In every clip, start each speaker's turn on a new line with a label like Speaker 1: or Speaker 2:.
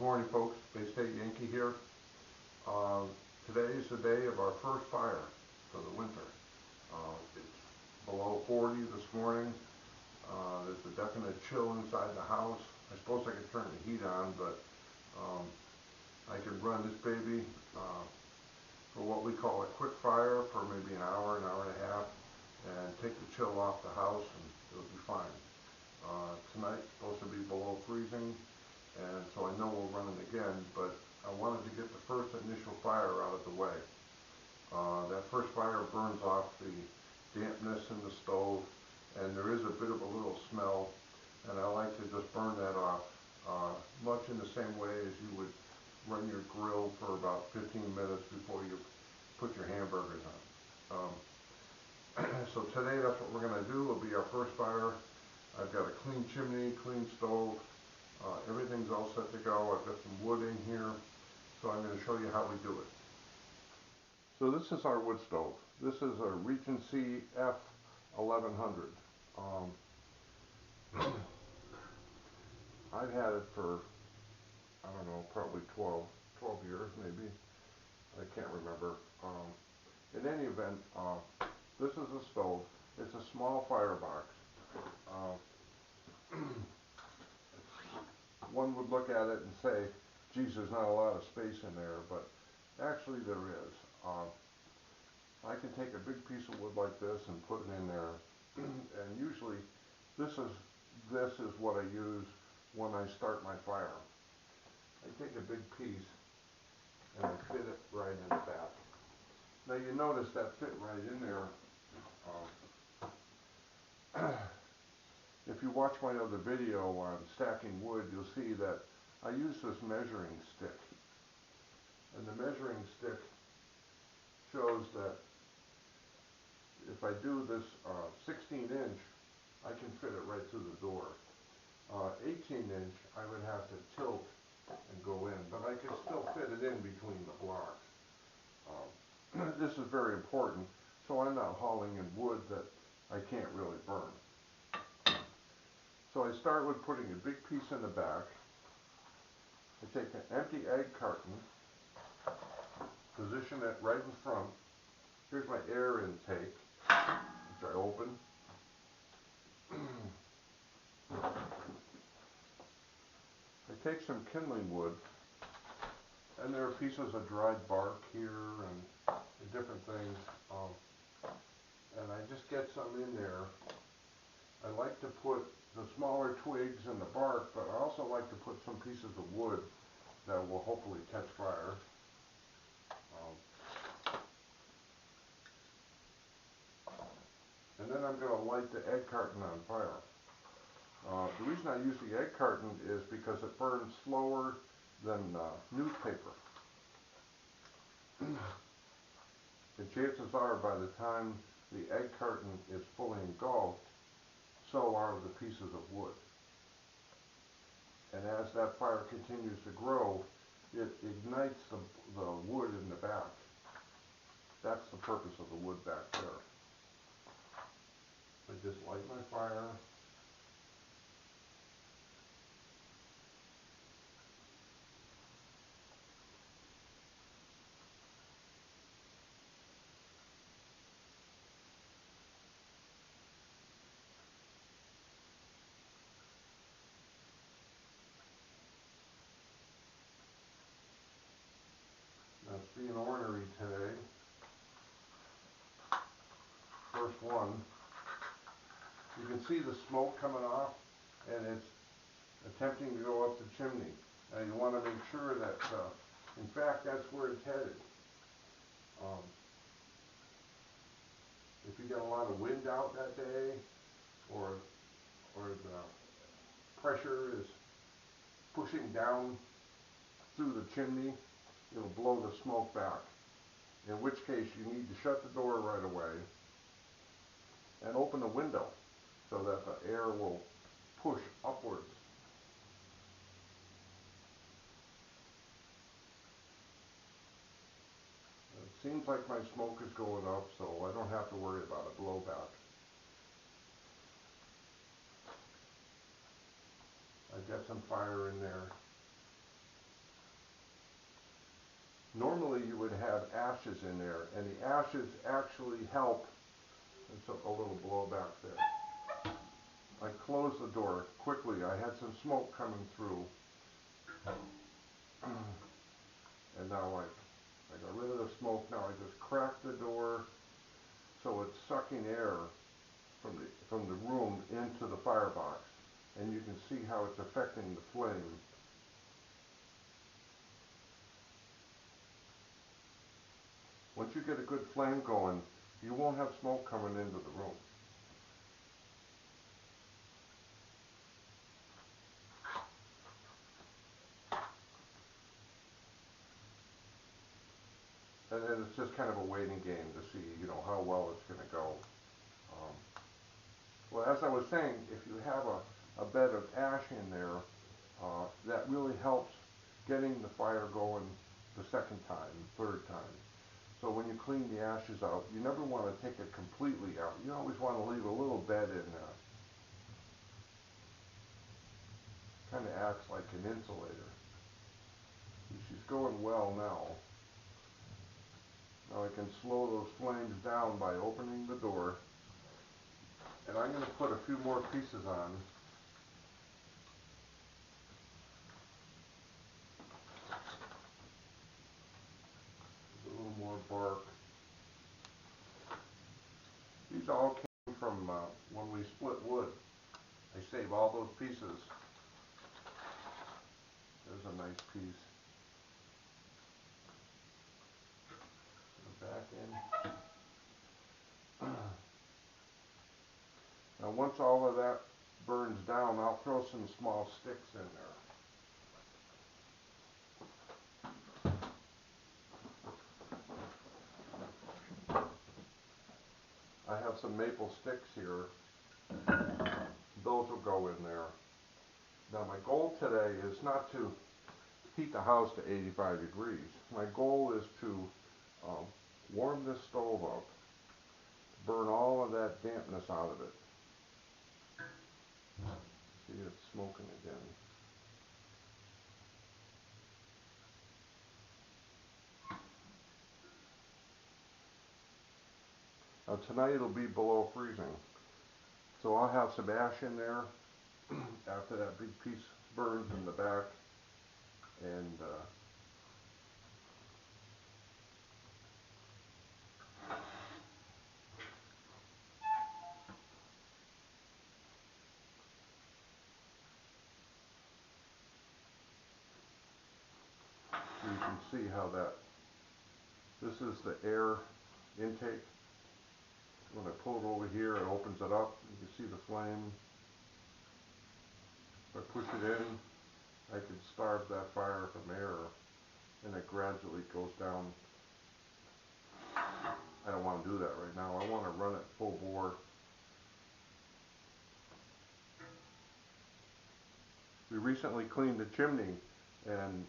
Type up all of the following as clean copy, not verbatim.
Speaker 1: morning, folks. Bay State Yankee here. Today is the day of our first fire for the winter. It's below 40 this morning. There's a definite chill inside the house. I suppose I could turn the heat on, but I can run this baby for what we call a quick fire for maybe an hour and a half, and take the chill off the house, and it'll be fine. Tonight it's supposed to be below freezing, and so I know we'll run it again, but I wanted to get the first initial fire out of the way. That first fire burns off the dampness in the stove, and there is a bit of a little smell, and I like to just burn that off much in the same way as you would run your grill for about 15 minutes before you put your hamburgers on. So today that's what we're going to do. It'll be our first fire. I've got a clean chimney, clean stove. Everything's all set to go. I've got some wood in here, so I'm going to show you how we do it. So this is our wood stove. This is a Regency F1100. I've had it for, I don't know, probably 12 years maybe. I can't remember. In any event, this is a stove. It's a small firebox. One would look at it and say, geez, there's not a lot of space in there, but actually there is. I can take a big piece of wood like this and put it in there, and usually this is what I use when I start my fire. I take a big piece and I fit it right in the back. Now you notice that fit right in there. If you watch my other video on stacking wood, you'll see that I use this measuring stick. And the measuring stick shows that if I do this 16-inch, I can fit it right through the door. 18-inch, I would have to tilt and go in, but I could still fit it in between the blocks. This is very important, so I'm not hauling in wood that I can't really burn. So I start with putting a big piece in the back. I take an empty egg carton, position it right in front. Here's my air intake, which I open. I take some kindling wood, and there are pieces of dried bark here and different things, and I just get some in there. I like to put the smaller twigs and the bark, but I also like to put some pieces of wood that will hopefully catch fire. And then I'm going to light the egg carton on fire. The reason I use the egg carton is because it burns slower than newspaper. The chances are by the time the egg carton is fully engulfed, so are the pieces of wood. And as that fire continues to grow, it ignites the wood in the back. That's the purpose of the wood back there. I just light my fire. Now it's being ornery today. First one. You can see the smoke coming off, and it's attempting to go up the chimney. And you want to make sure that, in fact, that's where it's headed. If you get a lot of wind out that day, or the pressure is pushing down through the chimney, it'll blow the smoke back. In which case you need to shut the door right away and open the window so that the air will push upwards. It seems like my smoke is going up, so I don't have to worry about a blowback. I've got some fire in there. Normally you would have ashes in there, and the ashes actually help. There's a little blowback there. I closed the door quickly. I had some smoke coming through. And now I got rid of the smoke. Now I just cracked the door so it's sucking air from the room into the firebox. And you can see how it's affecting the flame. Once you get a good flame going, you won't have smoke coming into the room. And then it's just kind of a waiting game to see, how well it's going to go. Well, as I was saying, if you have a bed of ash in there, that really helps getting the fire going the second time, third time. So when you clean the ashes out, you never want to take it completely out. You always want to leave a little bed in there. Kind of acts like an insulator. She's going well now. Now I can slow those flames down by opening the door. And I'm going to put a few more pieces on. A little more bark. These all came from when we split wood. I save all those pieces. There's a nice piece. Go back in. Now once all of that burns down, I'll throw some small sticks in there. I have some maple sticks here. Those will go in there. Now my goal today is not to heat the house to 85 degrees. My goal is to warm this stove up, burn all of that dampness out of it. See, it's smoking again. Now tonight it'll be below freezing. So I'll have some ash in there after that big piece burns in the back. And so you can see how this is the air intake. When I pull it over here, it opens it up. You can see the flame. If I push it in, I can starve that fire from air, and it gradually goes down. I don't want to do that right now. I want to run it full bore. We recently cleaned the chimney, and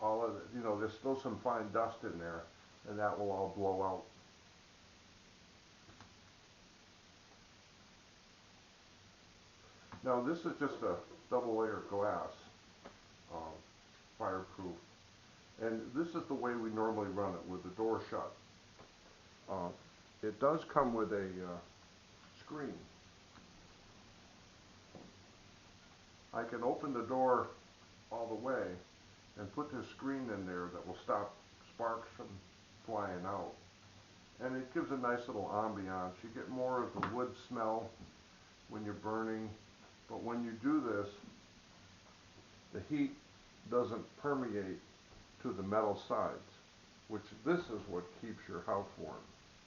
Speaker 1: all of it, there's still some fine dust in there, and that will all blow out. Now this is just a double layer glass, fireproof, and this is the way we normally run it with the door shut. It does come with a screen. I can open the door all the way and put this screen in there that will stop sparks from flying out. And it gives a nice little ambiance. You get more of the wood smell when you're burning, but when you do this, the heat doesn't permeate to the metal sides, which this is what keeps your house warm,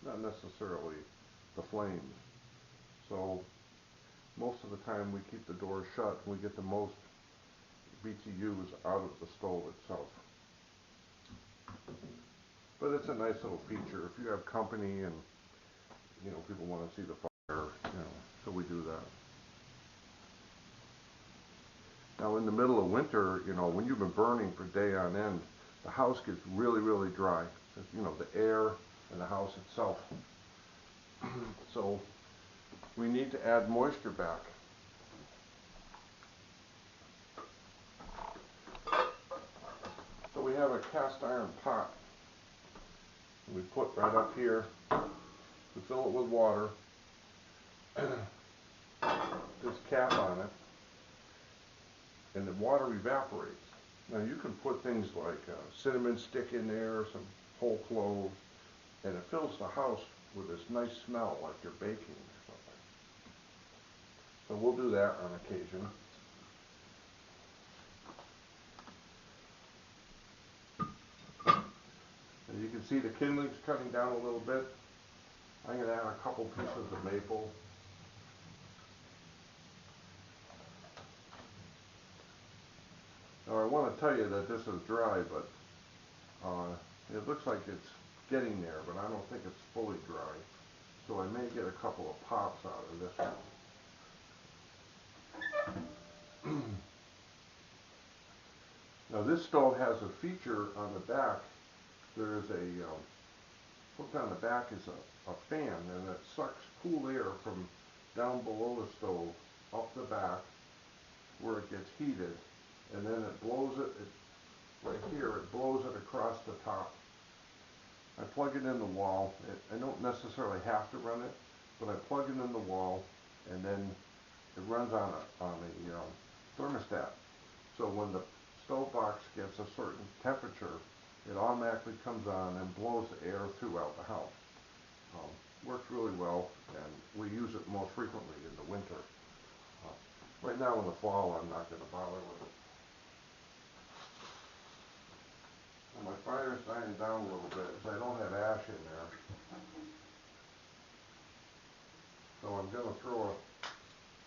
Speaker 1: not necessarily the flames. So most of the time we keep the door shut and we get the most BTUs out of the stove itself. But it's a nice little feature if you have company and people want to see the fire, so we do that. Now in the middle of winter, when you've been burning for day on end, the house gets really, really dry. The air and the house itself. So we need to add moisture back. So we have a cast iron pot we put right up here. We fill it with water. This cap on it, and the water evaporates. Now you can put things like a cinnamon stick in there, some whole cloves, and it fills the house with this nice smell like you're baking or something. So we'll do that on occasion. And you can see the kindling's cutting down a little bit. I'm going to add a couple pieces of maple. Now I want to tell you that this is dry, but it looks like it's getting there, but I don't think it's fully dry. So I may get a couple of pops out of this one. Now this stove has a feature on the back. There is a hooked on the back is a fan, and it sucks cool air from down below the stove up the back where it gets heated, and then it blows it right here. It blows it across the top. I plug it in the wall. I don't necessarily have to run it, but I plug it in the wall, and then it runs on a thermostat. So when the stove box gets a certain temperature, it automatically comes on and blows the air throughout the house. Works really well, and we use it most frequently in the winter. Right now in the fall, I'm not going to bother with it. And my fire's dying down a little bit, because I don't have ash in there. So I'm going to throw a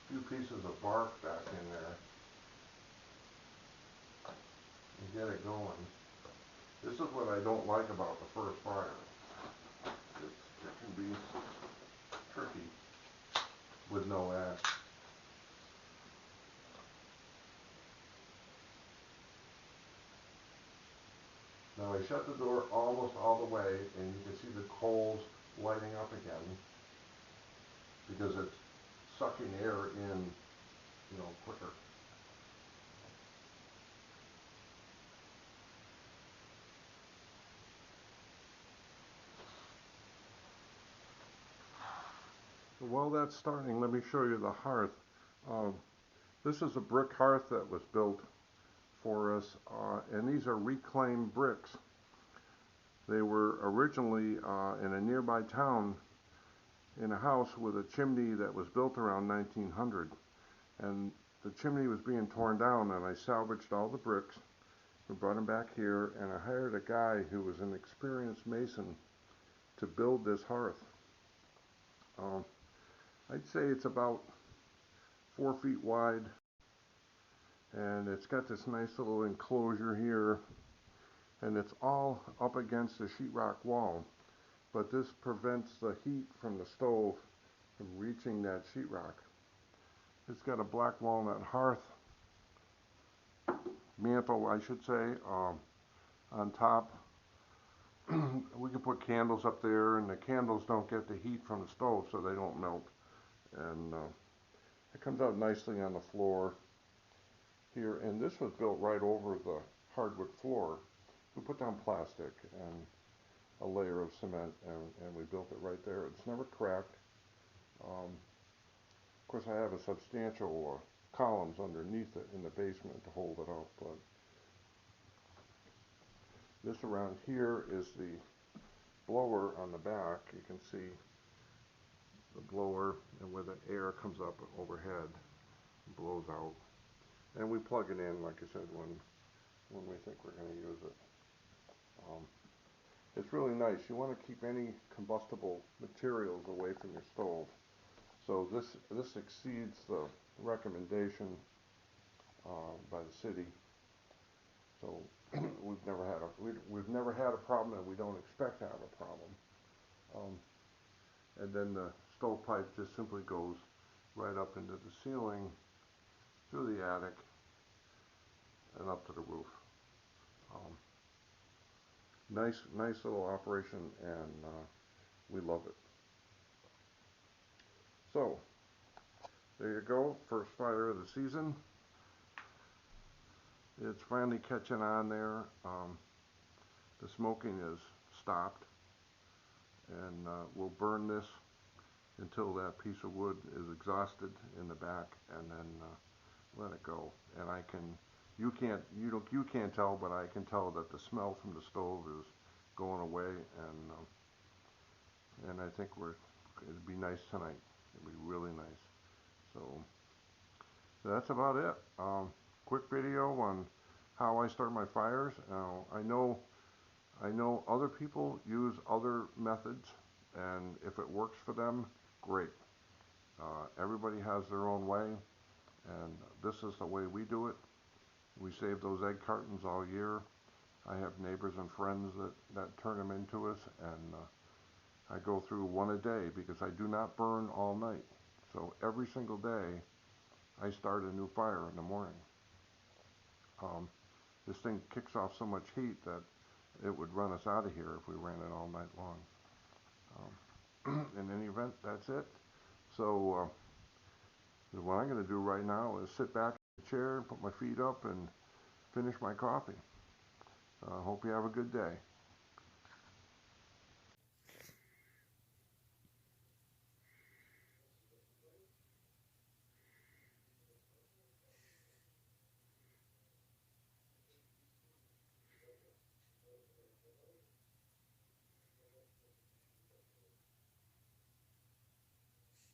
Speaker 1: few pieces of bark back in there and get it going. This is what I don't like about the first fire. It can be tricky with no ash. Now I shut the door almost all the way, and you can see the coals lighting up again because it's sucking air in, quicker. So while that's starting, let me show you the hearth. This is a brick hearth that was built for us, and these are reclaimed bricks. They were originally in a nearby town in a house with a chimney that was built around 1900, and the chimney was being torn down, and I salvaged all the bricks. We brought them back here, and I hired a guy who was an experienced mason to build this hearth. I'd say it's about 4 feet wide, and it's got this nice little enclosure here, and it's all up against the sheetrock wall, but this prevents the heat from the stove from reaching that sheetrock. It's got a black walnut hearth mantle, I should say, on top. We can put candles up there, and the candles don't get the heat from the stove, so they don't melt. And it comes out nicely on the floor here, and this was built right over the hardwood floor. We put down plastic and a layer of cement, and we built it right there. It's never cracked. Of course, I have a substantial columns underneath it in the basement to hold it up, but this around here is the blower on the back. You can see the blower, and where the air comes up overhead and blows out. And we plug it in, like I said, when we think we're going to use it. It's really nice. You want to keep any combustible materials away from your stove. So this exceeds the recommendation by the city. So we've never had a problem, and we don't expect to have a problem. And then the stovepipe just simply goes right up into the ceiling, through the attic, and up to the roof. Nice little operation, and we love it. So there you go, first fire of the season. It's finally catching on there. the smoking is stopped, and we'll burn this until that piece of wood is exhausted in the back, and then let it go. And you can't tell, but I can tell that the smell from the stove is going away, and I think it'd be nice tonight. It'd be really nice. So that's about it. Quick video on how I start my fires. I know other people use other methods, and if it works for them, great. Everybody has their own way, and this is the way we do it. We save those egg cartons all year. I have neighbors and friends that turn them into us, and I go through one a day because I do not burn all night. So every single day, I start a new fire in the morning. This thing kicks off so much heat that it would run us out of here if we ran it all night long. In any event, that's it. So what I'm going to do right now is sit back in the chair, put my feet up, and finish my coffee. Hope you have a good day.